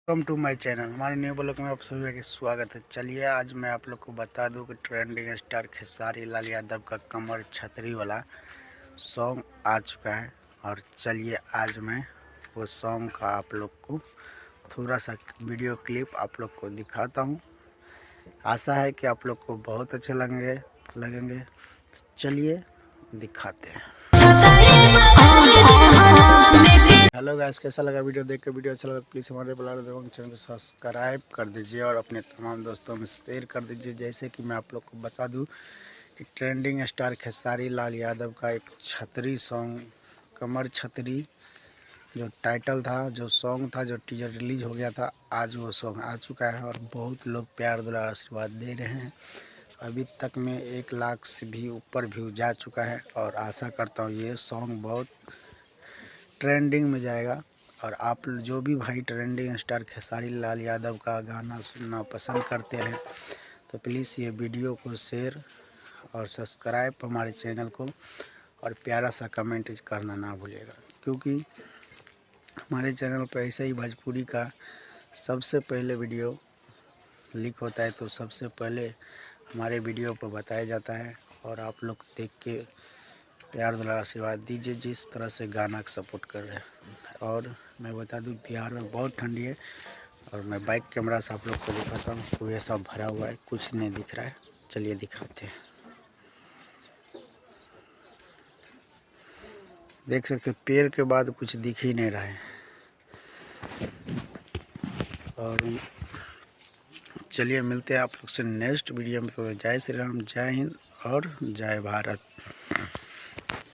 Welcome to my channel. हमारे new blog में आप सभी का स्वागत है। चलिए आज मैं आप लोग को बता दूं कि ट्रेंडिंग स्टार खेसारी लाल यादव का कमर छतरी वाला सॉन्ग आ चुका है। और चलिए आज मैं वो सॉन्ग का आप लोग को थोड़ा सा वीडियो क्लिप आप लोग को दिखाता हूं। आशा है कि आप लोग को बहुत अच्छे लगेंगे। चलिए दिखाते हैं। हेलो गाइस, कैसा लगा वीडियो देख के? वीडियो अच्छा लगा प्लीज़ हमारे ब्लॉग चैनल को सब्सक्राइब कर दीजिए और अपने तमाम दोस्तों में शेयर कर दीजिए। जैसे कि मैं आप लोग को बता दूं कि ट्रेंडिंग स्टार खेसारी लाल यादव का एक छतरी सॉन्ग, कमर छतरी, जो टाइटल था, जो सॉन्ग था, जो टीजर रिलीज हो गया था, आज वो सॉन्ग आ चुका है और बहुत लोग प्यार दुलार आशीर्वाद दे रहे हैं। अभी तक में 1 लाख से भी ऊपर व्यू जा चुका है और आशा करता हूँ ये सॉन्ग बहुत ट्रेंडिंग में जाएगा। और आप जो भी भाई ट्रेंडिंग स्टार खेसारी लाल यादव का गाना सुनना पसंद करते हैं तो प्लीज़ ये वीडियो को शेयर और सब्सक्राइब हमारे चैनल को और प्यारा सा कमेंट करना ना भूलिएगा, क्योंकि हमारे चैनल पर ऐसे ही भोजपुरी का सबसे पहले वीडियो लीक होता है तो सबसे पहले हमारे वीडियो पर बताया जाता है। और आप लोग देख के प्यार दुलार आशीर्वाद दीजिए जिस तरह से गाना का सपोर्ट कर रहे हैं। और मैं बता दूं बिहार में बहुत ठंडी है और मैं बाइक कैमरा से आप लोग को दिखाता हूँ। कुएं सब भरा हुआ है, कुछ नहीं दिख रहा है। चलिए दिखाते हैं। देख सकते पेड़ के बाद कुछ दिख ही नहीं रहा है। और चलिए मिलते हैं आप लोग से नेक्स्ट वीडियो में। तो जय श्री राम, जय हिंद और जय भारत।